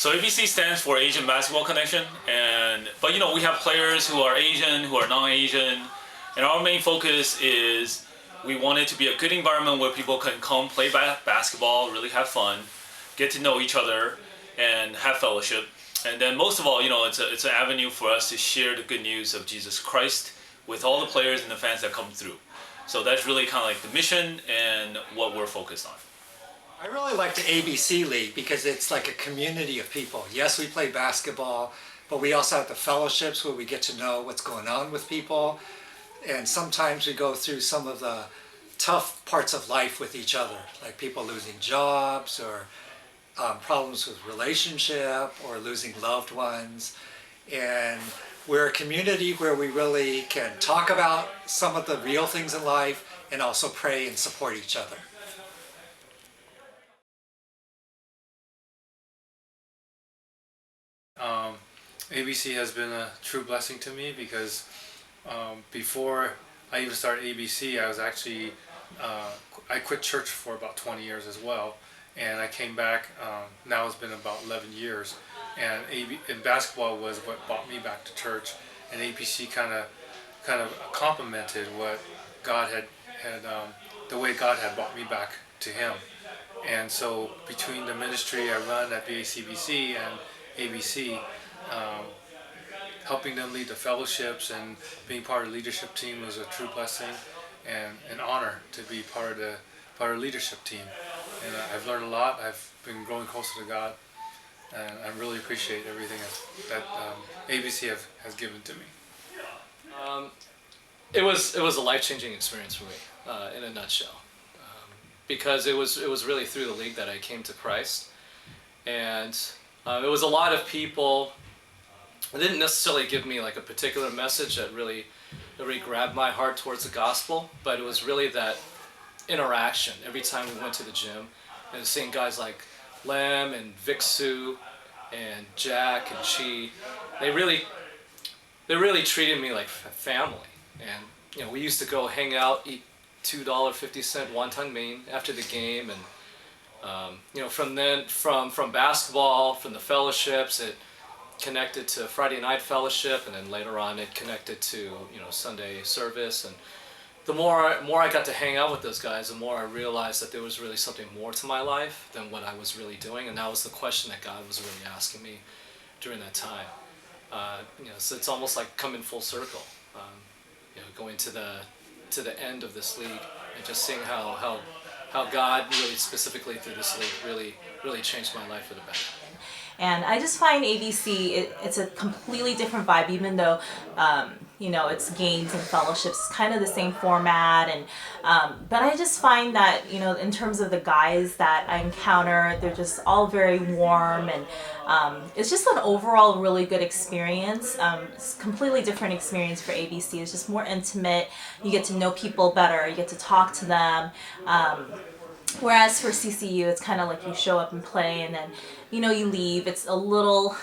So ABC stands for Asian Basketball Connection, but we have players who are Asian, who are non-Asian, and our main focus is we want it to be a good environment where people can come play basketball, really have fun, get to know each other, and have fellowship. And then most of all, it's an avenue for us to share the good news of Jesus Christ with all the players and the fans that come through. So that's really kind of like the mission and what we're focused on. I really like the ABC League because it's like a community of people. Yes, we play basketball, but we also have the fellowships where we get to know what's going on with people. And sometimes we go through some of the tough parts of life with each other, like people losing jobs or problems with relationship or losing loved ones. And we're a community where we really can talk about some of the real things in life and also pray and support each other. ABC has been a true blessing to me because before I even started ABC, I was actually, I quit church for about 20 years as well, and I came back, now it's been about 11 years, and basketball was what brought me back to church, and ABC kind of complemented what God had the way God had brought me back to Him. And so between the ministry I run at BACBC and ABC, helping them lead the fellowships and being part of the leadership team was a true blessing and an honor to be part of the leadership team. And I've learned a lot. I've been growing closer to God, and I really appreciate everything that ABC has given to me. It was a life-changing experience for me, in a nutshell, because it was really through the league that I came to Christ, and it was a lot of people. It didn't necessarily give me like a particular message that really grabbed my heart towards the gospel, but it was really that interaction every time we went to the gym and seeing guys like Lem and Vic Su and Jack and Chi. They really treated me like family, and we used to go hang out, eat $2.50 wonton mein after the game, and from basketball, from the fellowships, it connected to Friday night fellowship, and then later on it connected to Sunday service. And the more I got to hang out with those guys, the more I realized that there was really something more to my life than what I was really doing, and that was the question that God was really asking me during that time. So it's almost like coming full circle, going to the end of this league and just seeing how God really specifically through this league really changed my life for the better. And I just find ABC, it's a completely different vibe, even though, it's games and fellowships, kind of the same format. And but I just find that, in terms of the guys that I encounter, they're just all very warm. And it's just an overall really good experience. It's a completely different experience for ABC. It's just more intimate. You get to know people better. You get to talk to them. Whereas for CCU, it's kind of like you show up and play, and then, you leave. It's a little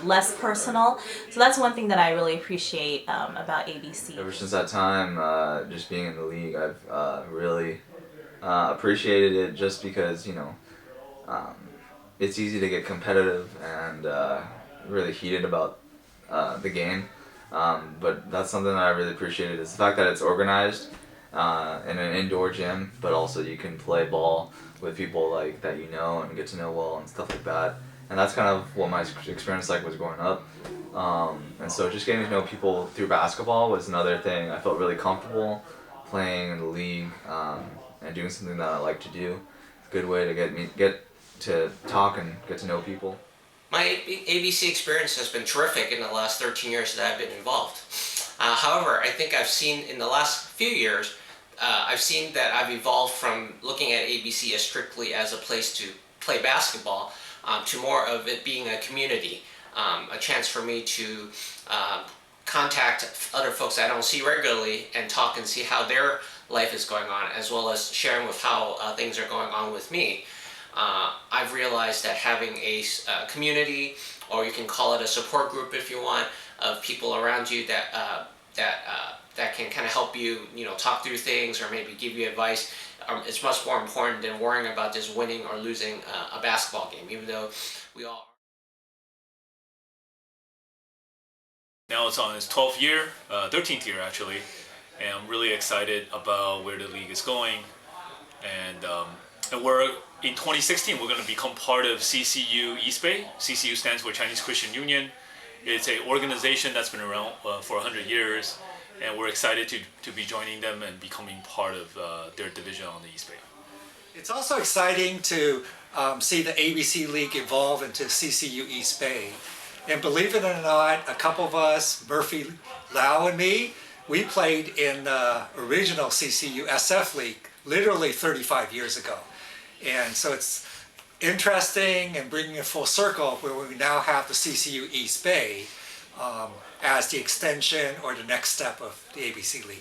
less personal. So that's one thing that I really appreciate about ABC. Ever since that time, just being in the league, I've really appreciated it just because, it's easy to get competitive and really heated about the game. But that's something that I really appreciated is the fact that it's organized in an indoor gym, but also you can play ball with people like that and get to know well and stuff like that. And that's kind of what my experience was growing up. And so just getting to know people through basketball was another thing. I felt really comfortable playing in the league and doing something that I like to do. It's a good way to get to talk and get to know people. My ABC experience has been terrific in the last 13 years that I've been involved. However, I think I've seen in the last few years, I've seen that I've evolved from looking at ABC as strictly as a place to play basketball to more of it being a community, a chance for me to contact other folks I don't see regularly and talk and see how their life is going on, as well as sharing with how things are going on with me. I've realized that having a community, or you can call it a support group if you want, of people around you that can kind of help you, talk through things or maybe give you advice. It's much more important than worrying about just winning or losing a basketball game, even though we all Now it's on its 12th year, 13th year actually, and I'm really excited about where the league is going. And we're in 2016 we're going to become part of CCU East Bay. CCU stands for Chinese Christian Union. It's an organization that's been around for 100 years, and we're excited to be joining them and becoming part of their division on the East Bay. It's also exciting to see the ABC League evolve into CCU East Bay. And believe it or not, a couple of us, Murphy, Lau, and me, we played in the original CCU SF League literally 35 years ago. And so it's interesting and bringing it full circle where we now have the CCU East Bay as the extension or the next step of the ABC League.